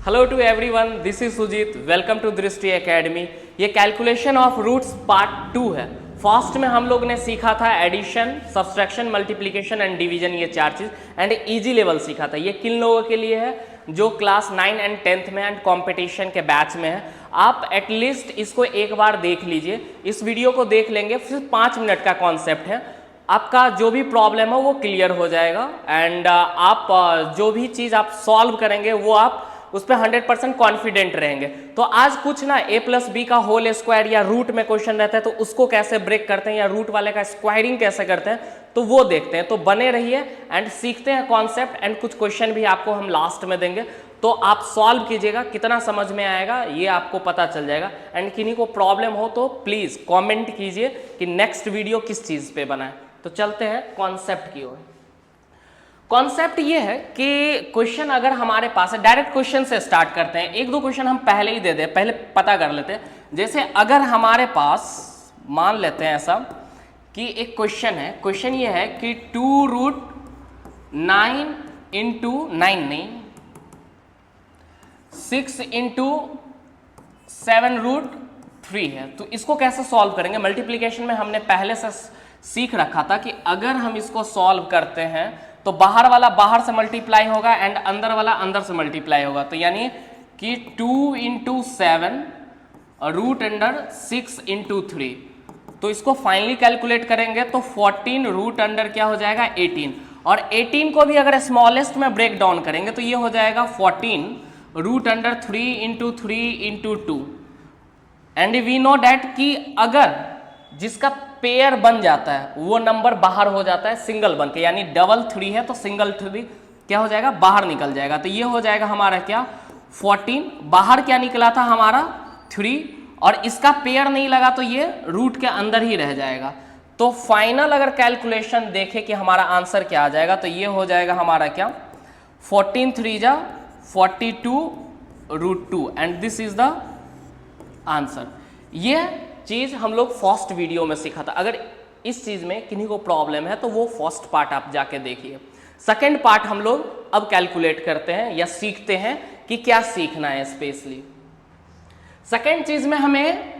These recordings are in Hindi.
Hello to everyone, this is Sujeet. Welcome to Drishti academy. ये कैलकुलेशन ऑफ रूट्स पार्ट 2 है। फर्स्ट में हम लोग ने सीखा था addition, subtraction, multiplication and division, ये 4 चीज, एंड इजी लेवल सीखा था। ये किन लोगों के लिए है? जो क्लास 9 एंड 10th में एंड कंपटीशन के बैच में है। आप एटलीस्ट इसको एक बार देख लीजिए। इस वीडियो को देख लेंगे, सिर्फ 5 मिनट का कॉन्सेप्ट है। आपका जो भी प्रॉब्लम है वो क्लियर हो जाएगा एंड आप जो भी चीज़ आप सॉल्व करेंगे वो आप उस पर 100% कॉन्फिडेंट रहेंगे। तो आज कुछ ना a+b का होल स्क्वायर या रूट में क्वेश्चन रहता है तो उसको कैसे ब्रेक करते हैं या रूट वाले का स्क्वायरिंग कैसे करते हैं तो वो देखते हैं। तो बने रहिए एंड सीखते हैं कॉन्सेप्ट, एंड कुछ क्वेश्चन भी आपको हम लास्ट में देंगे तो आप सॉल्व कीजिएगा। कितना समझ में आएगा ये आपको पता चल जाएगा। एंड किन्हीं को प्रॉब्लम हो तो प्लीज़ कॉमेंट कीजिए कि नेक्स्ट वीडियो किस चीज़ पे बना है। तो चलते हैं कॉन्सेप्ट की ओर। कॉन्सेप्ट ये है कि क्वेश्चन अगर हमारे पास है, डायरेक्ट क्वेश्चन से स्टार्ट करते हैं। एक दो क्वेश्चन हम पहले ही दे दें, पहले पता कर लेते हैं। जैसे अगर हमारे पास मान लेते हैं ऐसा कि एक क्वेश्चन है, क्वेश्चन ये है कि 2√9 इंटू 9 नहीं, 6 इंटू 7√3 है। तो इसको कैसे सॉल्व करेंगे? मल्टीप्लिकेशन में हमने पहले से सीख रखा था कि अगर हम इसको सॉल्व करते हैं तो बाहर वाला बाहर से मल्टीप्लाई होगा एंड अंदर वाला अंदर से मल्टीप्लाई होगा। तो यानी कि 2 इंटू 7 √6 इंटू 3। तो इसको फाइनली कैलकुलेट करेंगे तो 14 रूट अंडर क्या हो जाएगा 18। और 18 को भी अगर स्मॉलेस्ट में ब्रेक डाउन करेंगे तो ये हो जाएगा 14 √3 into 3 into 2। And we know that कि अगर जिसका पेयर बन जाता है वो नंबर बाहर हो जाता है सिंगल बन के, यानी डबल 3 है तो सिंगल 3 क्या हो जाएगा, बाहर निकल जाएगा। तो ये हो जाएगा हमारा क्या 14, बाहर क्या निकला था हमारा 3, और इसका पेयर नहीं लगा तो ये रूट के अंदर ही रह जाएगा। तो फाइनल अगर कैलकुलेशन देखें कि हमारा आंसर क्या आ जाएगा तो ये हो जाएगा हमारा क्या 14 3 जा 42√2 and this is the answer. ये चीज हम लोग फर्स्ट वीडियो में सीखा था। अगर इस चीज में किन्हीं को प्रॉब्लम है तो वो फर्स्ट पार्ट आप जाके देखिए। सेकंड पार्ट हम लोग अब कैलकुलेट करते हैं या सीखते हैं कि क्या सीखना है स्पेशली। सेकंड चीज में हमें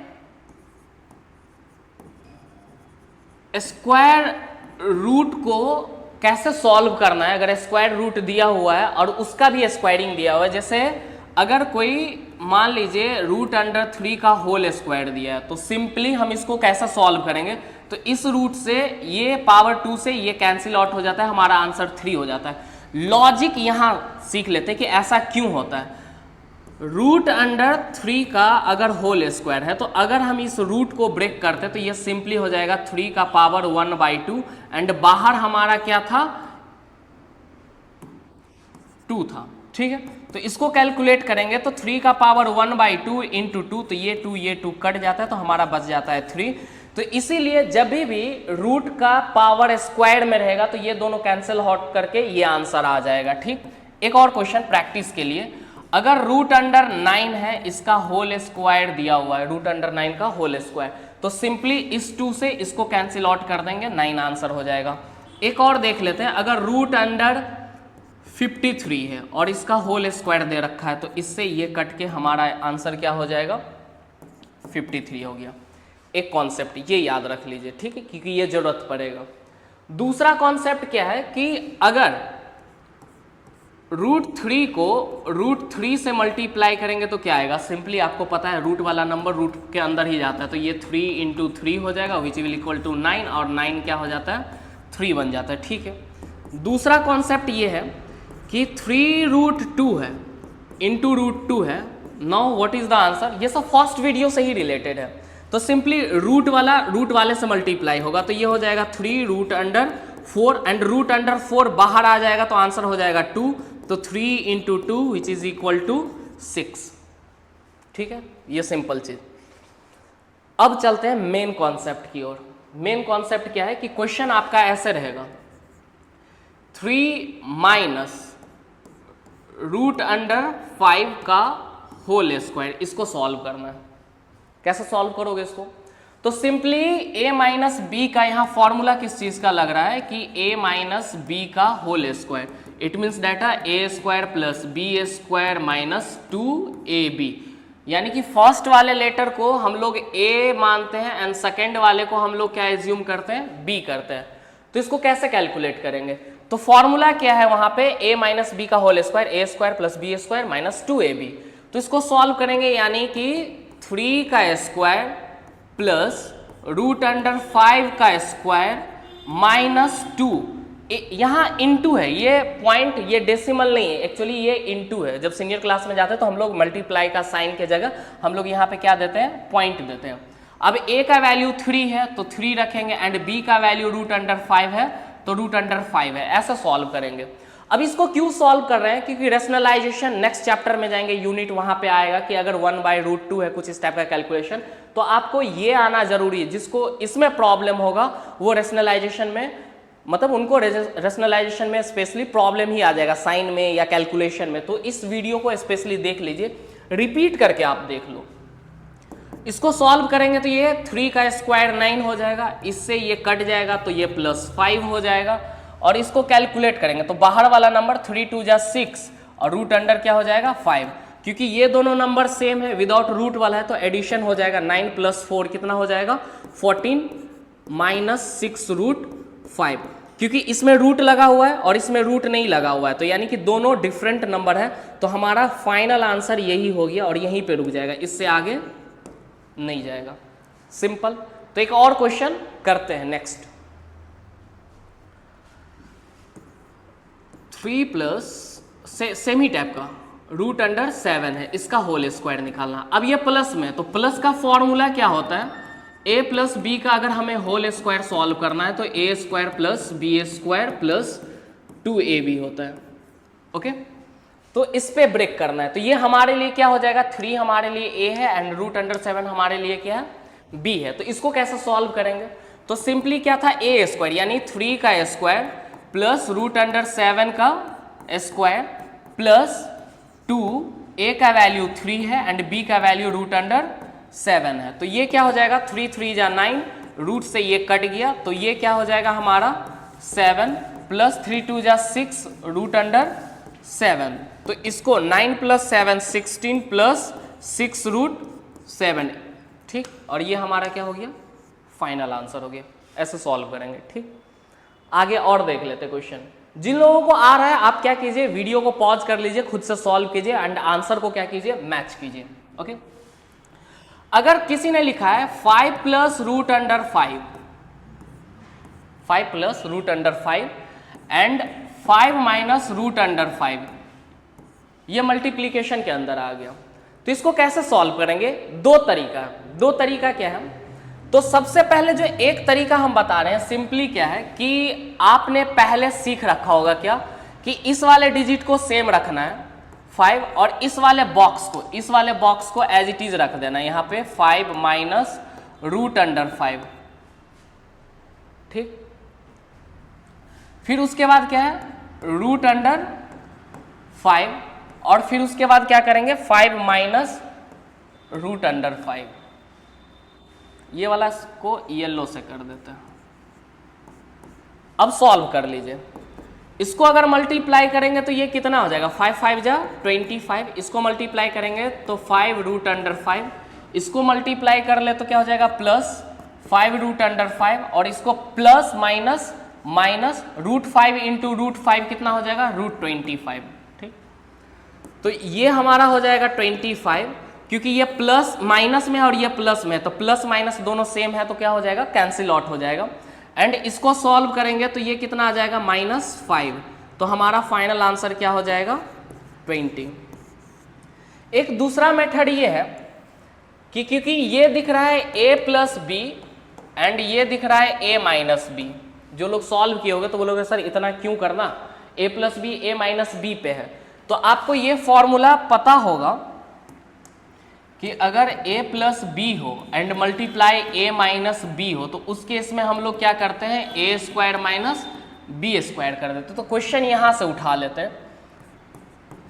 स्क्वायर रूट को कैसे सॉल्व करना है। अगर स्क्वायर रूट दिया हुआ है और उसका भी स्क्वायरिंग दिया हुआ है, जैसे अगर कोई मान लीजिए √3 का होल स्क्वायर दिया है तो सिंपली हम इसको कैसे सॉल्व करेंगे, तो इस रूट से ये पावर 2 से ये कैंसिल आउट हो जाता है, हमारा आंसर 3 हो जाता है। लॉजिक यहां सीख लेते हैं कि ऐसा क्यों होता है। √3 का अगर होल स्क्वायर है तो अगर हम इस रूट को ब्रेक करते हैं तो ये सिंपली हो जाएगा 3 का पावर 1/2 एंड बाहर हमारा क्या था 2 था। ठीक है, तो इसको कैलकुलेट करेंगे तो 3 का पावर 1/2 इंटू 2, तो ये 2 कट जाता है तो हमारा बच जाता है 3। तो इसीलिए जब भी रूट का पावर स्क्वायर में रहेगा तो ये दोनों कैंसिल आउट करके ये आंसर आ जाएगा। ठीक, एक और क्वेश्चन प्रैक्टिस के लिए। अगर √9 है, इसका होल स्क्वायर दिया हुआ है, √9 का होल स्क्वायर, तो सिंपली इस 2 से इसको कैंसिल आउट कर देंगे, 9 आंसर हो जाएगा। एक और देख लेते हैं, अगर √53 है और इसका होल स्क्वायर दे रखा है तो इससे ये कट के हमारा आंसर क्या हो जाएगा 53 हो गया। एक कॉन्सेप्ट ये याद रख लीजिए, ठीक है, क्योंकि ये जरूरत पड़ेगा। दूसरा कॉन्सेप्ट क्या है कि अगर √3 को √3 से मल्टीप्लाई करेंगे तो क्या आएगा। सिंपली आपको पता है रूट वाला नंबर रूट के अंदर ही जाता है, तो ये 3 इंटू 3 हो जाएगा विच विल इक्वल टू 9, और 9 क्या हो जाता है 3 बन जाता है। ठीक है, दूसरा कॉन्सेप्ट ये है कि 3√2 है इंटू √2 है। Now what is the answer. ये सब फर्स्ट वीडियो से ही रिलेटेड है, तो सिंपली रूट वाले से मल्टीप्लाई होगा तो ये हो जाएगा 3√4 एंड √4 बाहर आ जाएगा तो आंसर हो जाएगा 2, तो 3 into 2 which is equal to 6। ठीक है, ये सिंपल चीज। अब चलते हैं मेन कॉन्सेप्ट की ओर। मेन कॉन्सेप्ट क्या है कि क्वेश्चन आपका ऐसे रहेगा 3 माइनस √5 का होल स्क्वायर, इसको सॉल्व करना है। कैसे सॉल्व करोगे इसको, तो सिंपली a माइनस बी का यहाँ फॉर्मूला किस चीज का लग रहा है कि a माइनस बी का whole square, it means that A square plus B square minus 2ab, यानी कि फर्स्ट वाले लेटर को हम लोग ए मानते हैं एंड सेकेंड वाले को हम लोग क्या एज्यूम करते हैं, बी करते हैं। तो इसको कैसे कैलकुलेट करेंगे, तो फॉर्मूला क्या है वहां पे a माइनस बी का whole square, A square plus B square minus 2ab। तो इसको सॉल्व करेंगे, यानी कि 3 का स्क्वायर प्लस रूट अंडर 5 का स्क्वायर माइनस 2, यहाँ इनटू है, ये पॉइंट, ये डेसिमल नहीं है एक्चुअली, ये इनटू है। जब सीनियर क्लास में जाते हैं तो हम लोग मल्टीप्लाई का साइन के जगह हम लोग यहाँ पे क्या देते हैं, पॉइंट देते हैं। अब a का वैल्यू 3 है तो 3 रखेंगे एंड b का वैल्यू रूट अंडर 5 है तो रूट अंडर 5 है, ऐसा सॉल्व करेंगे। अब इसको क्यों सॉल्व कर रहे हैं, क्योंकि रेशनलाइजेशन नेक्स्ट चैप्टर में जाएंगे, यूनिट वहां पे आएगा कि अगर 1/√2 है कुछ इस टाइप का कैलकुलेशन, तो आपको ये आना जरूरी है। जिसको इसमें प्रॉब्लम होगा वो रेशनलाइजेशन में, मतलब उनको रेशनलाइजेशन में स्पेशली प्रॉब्लम ही आ जाएगा, साइन में या कैलकुलेशन में। तो इस वीडियो को स्पेशली देख लीजिए, रिपीट करके आप देख लो। इसको सॉल्व करेंगे तो ये 3 का स्क्वायर 9 हो जाएगा, इससे ये कट जाएगा तो ये प्लस 5 हो जाएगा, और इसको कैलकुलेट करेंगे तो बाहर वाला नंबर 3 2 जा 6 और रूट अंडर क्या हो जाएगा 5। क्योंकि ये दोनों नंबर सेम है, विदाउट रूट वाला है तो एडिशन हो जाएगा, 9 + 4 कितना हो जाएगा 14 माइनस 6 रूट 5। क्योंकि इसमें रूट लगा हुआ है और इसमें रूट नहीं लगा हुआ है, तो यानी कि दोनों डिफरेंट नंबर है, तो हमारा फाइनल आंसर यही हो गया और यहीं पे रुक जाएगा, इससे आगे नहीं जाएगा। सिंपल। तो एक और क्वेश्चन करते हैं नेक्स्ट। 3 प्लस सेमी टाइप का रूट अंडर 7 है, इसका होल स्क्वायर निकालना। अब ये प्लस में, तो प्लस का फॉर्मूला क्या होता है, a प्लस बी का अगर हमें होल स्क्वायर सॉल्व करना है तो a square plus B square plus 2ab होता है। ओके, तो इस पे ब्रेक करना है। तो ये हमारे लिए क्या हो जाएगा, 3 हमारे लिए a है एंड रूट अंडर 7 हमारे लिए क्या है, b है। तो इसको कैसे सॉल्व करेंगे, तो सिंपली क्या था, a स्क्वायर यानी 3 का स्क्वायर प्लस रूट अंडर 7 का स्क्वायर प्लस 2, a का वैल्यू 3 है एंड b का वैल्यू रूट अंडर 7 है। तो ये क्या हो जाएगा, 3 3 जा 9, रूट से ये कट गया तो ये क्या हो जाएगा हमारा 7 प्लस 3 2 जा 6 रूट अंडर 7। तो इसको 9 + 7 16 प्लस 6 रूट 7, ठीक, और ये हमारा क्या हो गया, फाइनल आंसर हो गया। ऐसे सॉल्व करेंगे, ठीक। आगे और देख लेते क्वेश्चन। जिन लोगों को आ रहा है आप क्या कीजिए, वीडियो को पॉज कर लीजिए, खुद से सॉल्व कीजिए एंड आंसर को क्या कीजिए, मैच कीजिए। ओके, अगर किसी ने लिखा है 5 plus root under 5, 5 plus root under 5 and 5 minus root under 5, ये मल्टीप्लीकेशन के अंदर आ गया, तो इसको कैसे सॉल्व करेंगे, दो तरीका क्या है। तो सबसे पहले जो एक तरीका हम बता रहे हैं सिंपली क्या है कि आपने पहले सीख रखा होगा क्या, कि इस वाले डिजिट को सेम रखना है 5 और इस वाले बॉक्स को एज इट इज रख देना यहाँ पे 5 माइनस रूट अंडर 5, ठीक। फिर उसके बाद क्या है, रूट अंडर 5 और फिर उसके बाद क्या करेंगे 5 माइनस रूट अंडर 5। ये वाला को येलो से कर देते हैं। अब सॉल्व कर लीजिए, इसको अगर मल्टीप्लाई करेंगे तो ये कितना हो जाएगा, 5 5 जा 25, इसको मल्टीप्लाई करेंगे तो 5 रूट अंडर 5, इसको मल्टीप्लाई कर ले तो क्या हो जाएगा प्लस 5 रूट अंडर 5, और इसको plus minus minus root 5 into root 5 कितना हो जाएगा, रूट 25, ठीक। तो ये हमारा हो जाएगा 25, क्योंकि ये प्लस माइनस में और ये प्लस में, तो प्लस माइनस दोनों सेम है तो क्या हो जाएगा, कैंसिल आउट हो जाएगा। एंड इसको सॉल्व करेंगे तो ये कितना आ जाएगा -5, तो हमारा फाइनल आंसर क्या हो जाएगा 20। एक दूसरा मेथड ये है कि क्योंकि ये दिख रहा है a प्लस बी एंड ये दिख रहा है a माइनस बी, जो लोग सॉल्व किए होंगे तो बोलोगे सर इतना क्यों करना, a plus B a minus B पे है। तो आपको ये फॉर्मूला पता होगा कि अगर a प्लस बी हो and multiply a minus B हो तो उस केस में हम लोग क्या करते हैं, a square minus B square कर देते हैं। तो क्वेश्चन यहां से उठा लेते हैं,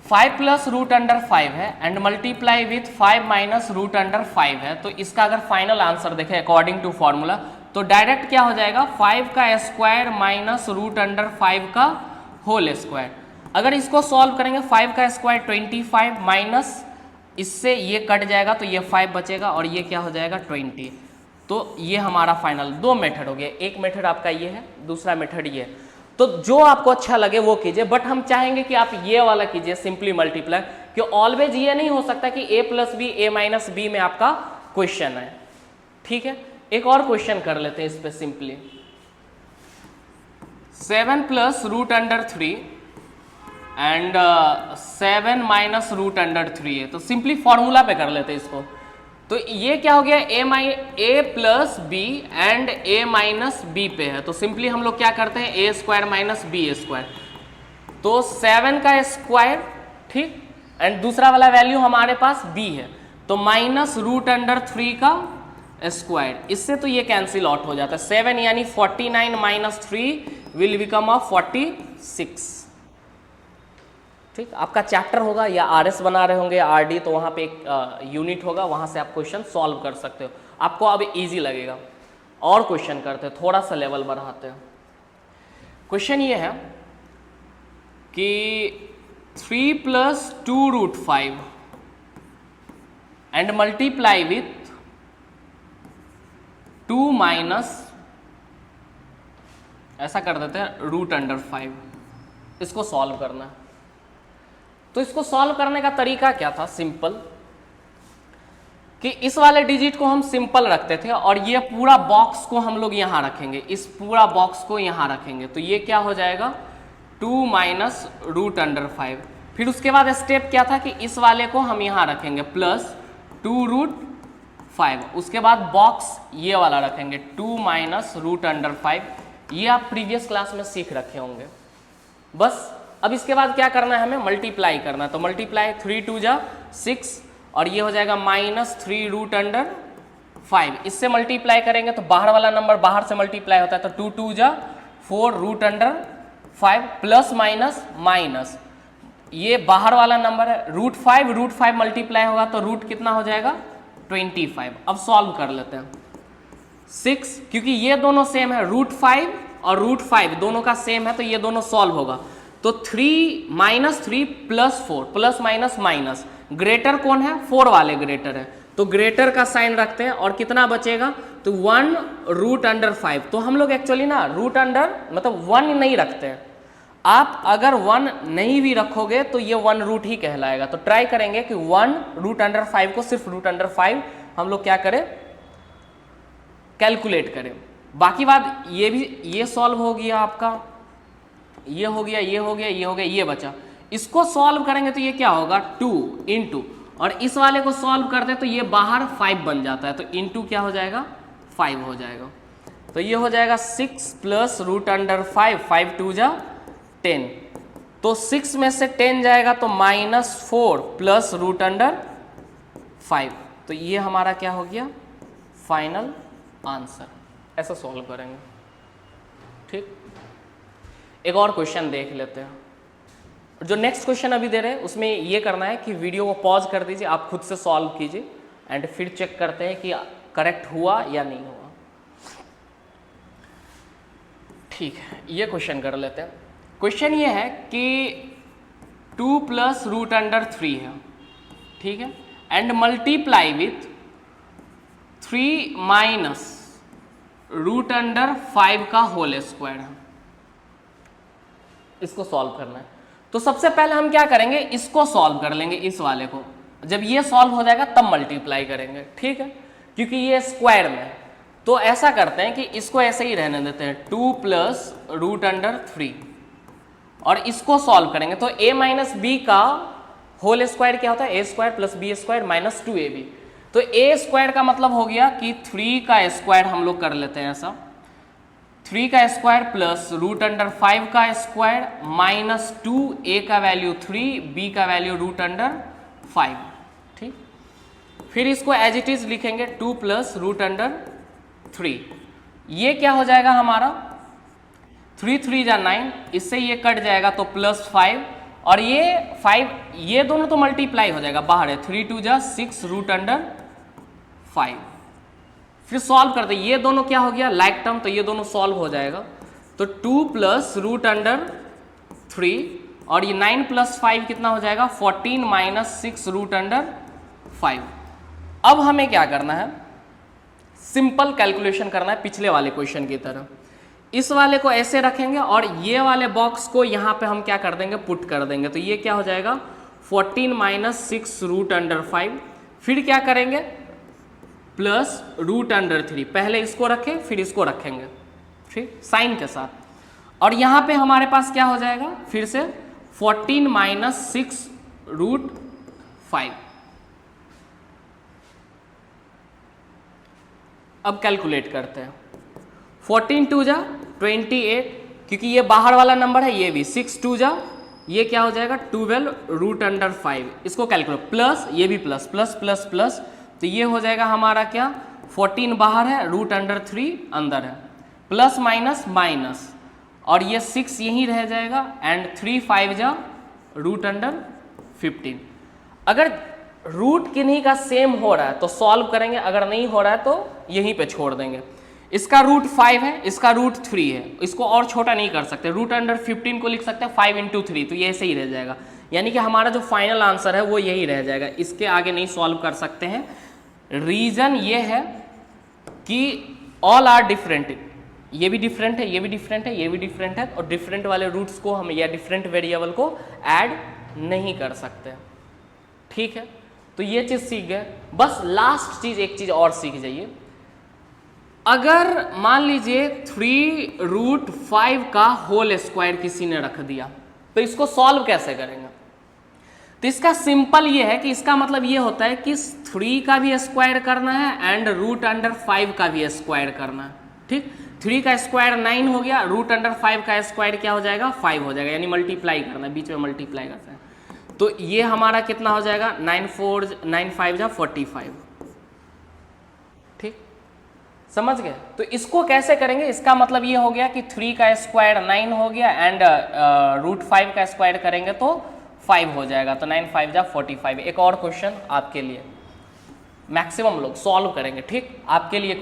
5 प्लस रूट अंडर 5 है and multiply with 5 minus root under 5 है, तो इसका अगर फाइनल आंसर देखें अकॉर्डिंग टू फॉर्मूला तो डायरेक्ट क्या हो जाएगा 5 का स्क्वायर माइनस रूट अंडर 5 का होल स्क्वायर। अगर इसको सॉल्व करेंगे 5 का स्क्वायर 25 माइनस इससे ये कट जाएगा तो ये 5 बचेगा और ये क्या हो जाएगा 20। तो ये हमारा फाइनल। दो मेथड हो गए, एक मेथड आपका ये है, दूसरा मेथड ये है। तो जो आपको अच्छा लगे वो कीजिए, बट हम चाहेंगे कि आप ये वाला कीजिए सिंपली मल्टीप्लाई, कि ऑलवेज ये नहीं हो सकता कि a plus B a minus B में आपका क्वेश्चन है। ठीक है, एक और क्वेश्चन कर लेते हैं इस पे simply. 7 plus root under 3 and 7 minus root under 3 है, तो सिंपली फॉर्मूला पे कर लेते हैं इसको। तो ये क्या हो गया, a plus B and a minus B पे है, तो सिंपली हम लोग क्या करते हैं a square minus B square, तो 7 का स्क्वायर, ठीक, एंड दूसरा वाला वैल्यू हमारे पास b है, तो माइनस रूट अंडर 3 का स्क्वायर, इससे तो ये कैंसिल आउट हो जाता है। 7 यानी 49 माइनस 3 विल बिकम अ 46। ठीक, आपका चैप्टर होगा या आरएस बना रहे होंगे आरडी, तो वहाँ पे एक यूनिट होगा, वहाँ से आप क्वेश्चन सॉल्व कर सकते हो, आपको अब इजी लगेगा। और क्वेश्चन करते हैं, थोड़ा सा लेवल बढ़ाते हैं। क्वेश्चन ये है कि 3 plus 2 root 5 and multiply with 2 minus, ऐसा कर देते हैं, रूट अंडर 5। इसको सॉल्व करना है। तो इसको सॉल्व करने का तरीका क्या था, सिंपल, कि इस वाले डिजिट को हम सिंपल रखते थे और ये पूरा बॉक्स को हम लोग यहां रखेंगे, इस पूरा बॉक्स को यहां रखेंगे, तो ये क्या हो जाएगा 2 माइनस रूट अंडर 5। फिर उसके बाद स्टेप क्या था कि इस वाले को हम यहां रखेंगे प्लस 2 रूट 5, उसके बाद बॉक्स ये वाला रखेंगे 2 माइनस रूट अंडर 5। ये आप प्रीवियस क्लास में सीख रखे होंगे। बस अब इसके बाद क्या करना है, हमें मल्टीप्लाई करना है, तो मल्टीप्लाई 3 2 जा 6 और ये हो जाएगा माइनस 3 रूट अंडर 5। इससे मल्टीप्लाई करेंगे तो बाहर वाला नंबर बाहर से मल्टीप्लाई होता है, तो 2 2 जा 4 root under 5 plus minus minus, ये बाहर वाला नंबर है रूट 5 मल्टीप्लाई होगा तो रूट कितना हो जाएगा 25। अब सॉल्व कर लेते हैं। 6, क्योंकि ये दोनों सेम है, रूट 5 और रूट 5 दोनों का सेम है, तो ये दोनों सॉल्व होगा। तो 3 minus 3 plus 4, plus minus minus, greater कौन है, 4 वाले ग्रेटर है, तो ग्रेटर का साइन रखते हैं और कितना बचेगा, तो 1 रूट अंडर 5। तो हम लोग एक्चुअली ना रूट अंडर मतलब 1 नहीं रखते हैं। आप अगर 1 नहीं भी रखोगे तो ये 1 रूट ही कहलाएगा। तो ट्राई करेंगे कि 1 रूट अंडर 5 को सिर्फ रूट अंडर 5 हम लोग क्या करें, कैलकुलेट करें। बाकी बात ये भी, ये सॉल्व हो गया आपका, ये हो गया, ये हो गया, ये हो गया, ये बचा। इसको सॉल्व करेंगे तो ये क्या होगा 2 इंटू, और इस वाले को सॉल्व करते हैं तो ये बाहर 5 बन जाता है, तो इंटू क्या हो जाएगा 5 हो जाएगा। तो ये हो जाएगा 6 प्लस रूट अंडर 5, 5 2 जा 10, तो 6 में से 10 जाएगा तो माइनस 4 प्लस रूट अंडर 5, तो ये हमारा क्या हो गया फाइनल आंसर। ऐसा सॉल्व करेंगे। ठीक, एक और क्वेश्चन देख लेते हैं। जो नेक्स्ट क्वेश्चन अभी दे रहे हैं उसमें ये करना है कि वीडियो को पॉज कर दीजिए, आप खुद से सॉल्व कीजिए एंड फिर चेक करते हैं कि करेक्ट हुआ या नहीं हुआ। ठीक है, ये क्वेश्चन कर लेते हैं। क्वेश्चन ये है कि 2 प्लस रूट अंडर 3 है, ठीक है, and multiply with 3 minus root under 5 का होल स्क्वायर है। इसको सॉल्व करना है, तो सबसे पहले हम क्या करेंगे, इसको सॉल्व कर लेंगे, इस वाले को। जब ये सॉल्व हो जाएगा तब मल्टीप्लाई करेंगे, ठीक है, क्योंकि ये स्क्वायर में है। तो ऐसा करते हैं कि इसको ऐसे ही रहने देते हैं, 2 प्लस रूट अंडर 3, और इसको सॉल्व करेंगे तो a माइनस बी का होल स्क्वायर क्या होता है, a square plus B square minus 2ab। तो a स्क्वायर का मतलब हो गया कि 3 का स्क्वायर हम लोग कर लेते हैं ऐसा, 3 का स्क्वायर प्लस रूट अंडर 5 का स्क्वायर माइनस 2, a का वैल्यू 3, b का वैल्यू रूट अंडर 5। ठीक, फिर इसको एज इट इज लिखेंगे 2 प्लस रूट अंडर 3। ये क्या हो जाएगा हमारा 3 3 जा 9, इससे ये कट जाएगा तो प्लस 5, और ये 5 ये दोनों तो मल्टीप्लाई हो जाएगा, बाहर है, 3 2 जा 6 रूट अंडर 5। फिर सॉल्व करते, ये दोनों क्या हो गया लाइक टर्म, तो ये दोनों सॉल्व हो जाएगा। तो 2 प्लस रूट अंडर 3 और ये 9 + 5 कितना हो जाएगा 14 - 6 √5। अब हमें क्या करना है, सिंपल कैलकुलेशन करना है पिछले वाले क्वेश्चन की तरह। इस वाले को ऐसे रखेंगे और ये वाले बॉक्स को यहाँ पे हम क्या कर देंगे, पुट कर देंगे। तो ये क्या हो जाएगा 14 - 6 √5। फिर क्या करेंगे प्लस √3। पहले इसको रखें फिर इसको रखेंगे, ठीक, साइन के साथ। और यहाँ पे हमारे पास क्या हो जाएगा फिर से 14 - 6 √5। अब कैलकुलेट करते हैं। 14 × 2 = 28, क्योंकि ये बाहर वाला नंबर है, ये भी 6 × 2 = ये क्या हो जाएगा 12 √5। इसको कैलकुलेट प्लस, ये भी प्लस प्लस प्लस प्लस, तो ये हो जाएगा हमारा क्या 14 बाहर है, √3 अंदर है, प्लस माइनस माइनस, और ये 6 यहीं रह जाएगा एंड 3 × 5 = √15। अगर रूट किन्हीं का सेम हो रहा है तो सॉल्व करेंगे, अगर नहीं हो रहा है तो यहीं पे छोड़ देंगे। इसका √5 है, इसका √3 है, इसको और छोटा नहीं कर सकते, √15 को लिख सकते हैं 5 × 3, तो ये ऐसे ही रह जाएगा। यानी कि हमारा जो फाइनल आंसर है वो यही रह जाएगा, इसके आगे नहीं सॉल्व कर सकते हैं। रीज़न ये है कि ऑल आर डिफरेंट, ये भी डिफरेंट है, ये भी डिफरेंट है, ये भी डिफरेंट है, और डिफरेंट वाले रूट्स को हम या डिफरेंट वेरिएबल को ऐड नहीं कर सकते, ठीक है। तो ये चीज़ सीख गए। बस लास्ट चीज़, एक चीज़ और सीख जाइए। अगर मान लीजिए 3√5 का होल स्क्वायर किसी ने रख दिया, तो इसको सॉल्व कैसे करेंगे? तो इसका सिंपल ये है कि इसका मतलब ये होता है कि 3 का भी स्क्वायर करना है एंड √5 का भी स्क्वायर करना है, ठीक। 3 का स्क्वायर 9 हो गया, √5 का स्क्वायर क्या हो जाएगा 5 हो जाएगा, यानी मल्टीप्लाई करना है, बीच में मल्टीप्लाई करते हैं। तो ये हमारा कितना हो जाएगा 9 × 5 = 45, ठीक, समझ गए। तो इसको कैसे करेंगे, इसका मतलब ये हो गया कि 3 का स्क्वायर 9 हो गया एंड √5 का स्क्वायर करेंगे तो 5 हो जाएगा, तो 9 × 5 = 45। एक और क्वेश्चन आपके लिए, मैक्सिमम लोग सॉल्व करेंगे, ठीक। आपके लिए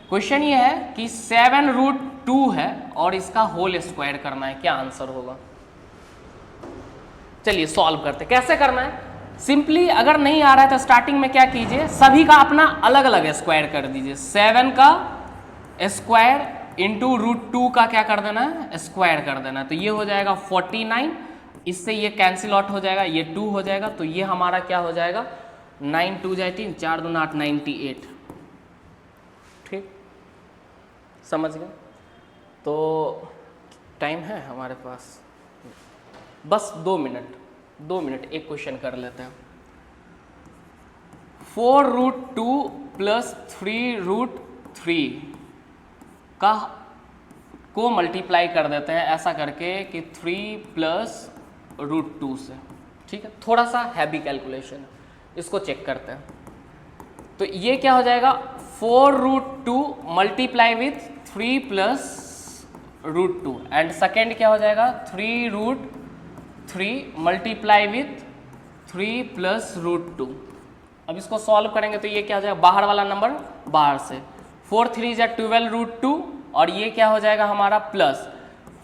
क्वेश्चन ये है कि 7√2 है और इसका होल स्क्वायर करना है, क्या आंसर होगा? चलिए सॉल्व करते। कैसे करना है, सिंपली अगर नहीं आ रहा है तो स्टार्टिंग में क्या कीजिए, सभी का अपना अलग अलग स्क्वायर कर दीजिए। 7 का स्क्वायर इंटू √2 का क्या कर देना है स्क्वायर कर देना है, तो ये हो जाएगा 49, इससे ये कैंसिल आउट हो जाएगा, ये 2 हो जाएगा, तो ये हमारा क्या हो जाएगा 9 × 2 = 18, 4 × 2 = 8, 98, ठीक, समझ गए। तो टाइम है हमारे पास बस 2 मिनट, एक क्वेश्चन कर लेते हैं। 4√2 + 3√3 का को मल्टीप्लाई कर देते हैं ऐसा करके कि 3 + √2 से, ठीक है। थोड़ा सा हैवी कैलकुलेशन है, इसको चेक करते हैं। तो ये क्या हो जाएगा 4√2 मल्टीप्लाई विथ 3 + √2 एंड सेकेंड क्या हो जाएगा 3√3 मल्टीप्लाई विथ 3 + √2। अब इसको सॉल्व करेंगे तो ये क्या हो जाएगा, बाहर वाला नंबर बाहर से, 4 × 3 = 12√2 और ये क्या हो जाएगा हमारा प्लस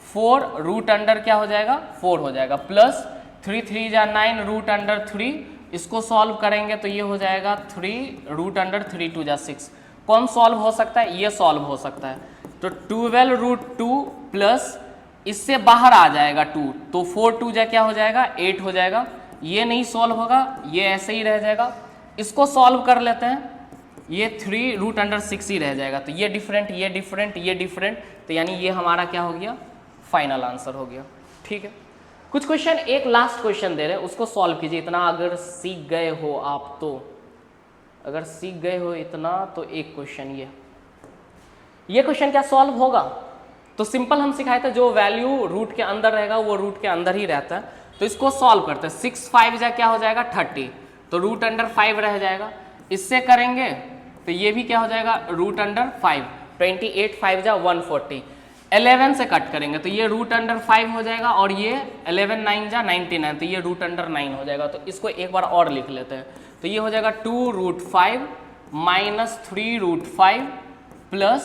4 √अंडर क्या हो जाएगा 4 हो जाएगा, प्लस 3 × 3 = 9 √3। इसको सॉल्व करेंगे तो ये हो जाएगा 3 √3 2 = 6। कौन सॉल्व हो सकता है, ये सॉल्व हो सकता है। तो 12√2 प्लस इससे बाहर आ जाएगा 2, तो 4 × 2 = क्या हो जाएगा 8 हो जाएगा। ये नहीं सॉल्व होगा, ये ऐसे ही रह जाएगा। इसको सॉल्व कर लेते हैं, ये 3 √6 ही रह जाएगा। तो ये डिफरेंट, ये डिफरेंट, ये डिफरेंट, तो यानी ये हमारा क्या हो गया फाइनल आंसर हो गया, ठीक है। कुछ क्वेश्चन, एक लास्ट क्वेश्चन दे रहे हैं उसको सॉल्व कीजिए। इतना अगर सीख गए हो आप तो, अगर सीख गए हो इतना तो एक क्वेश्चन ये क्वेश्चन क्या सॉल्व होगा, तो सिंपल हम सिखाए थे, जो वैल्यू रूट के अंदर रहेगा वो रूट के अंदर ही रहता है। तो इसको सॉल्व करते हैं। 6 × 5 = क्या हो जाएगा 30, तो √5 रह जाएगा। इससे करेंगे तो ये भी क्या हो जाएगा √5, 28 × 5 = 140। 11 से कट करेंगे तो ये √5 हो जाएगा और ये 11 × 9 = 99, तो ये √9 हो जाएगा। तो इसको एक बार और लिख लेते हैं, तो ये हो जाएगा 2√5 - 3√5 प्लस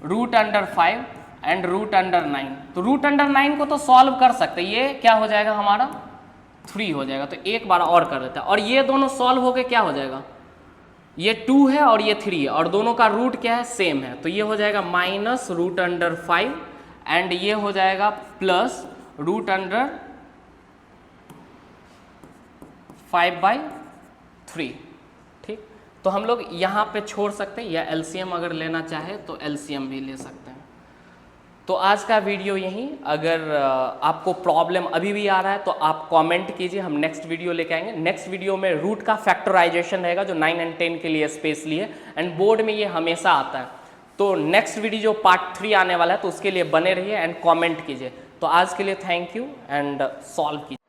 √5 एंड रूट अंडर 9। तो रूट अंडर 9 को तो सॉल्व कर सकते, ये क्या हो जाएगा हमारा 3 हो जाएगा। तो एक बार और कर देते हैं, और ये दोनों सॉल्व होके क्या हो जाएगा, ये 2 है और ये 3 है, और दोनों का रूट क्या है, सेम है। तो ये हो जाएगा माइनस रूट अंडर 5 एंड ये हो जाएगा प्लस रूट अंडर 5/3। ठीक, तो हम लोग यहाँ पे छोड़ सकते हैं, या एलसीएम अगर लेना चाहे तो एलसीएम भी ले सकते हैं। तो आज का वीडियो यहीं, अगर आपको प्रॉब्लम अभी भी आ रहा है तो आप कमेंट कीजिए, हम नेक्स्ट वीडियो लेके आएंगे। नेक्स्ट वीडियो में रूट का फैक्टराइजेशन रहेगा जो 9 एंड 10 के लिए स्पेशली है, एंड बोर्ड में ये हमेशा आता है। तो नेक्स्ट वीडियो जो पार्ट 3 आने वाला है तो उसके लिए बने रहिए एंड कमेंट कीजिए। तो आज के लिए थैंक यू एंड सॉल्व कीजिए।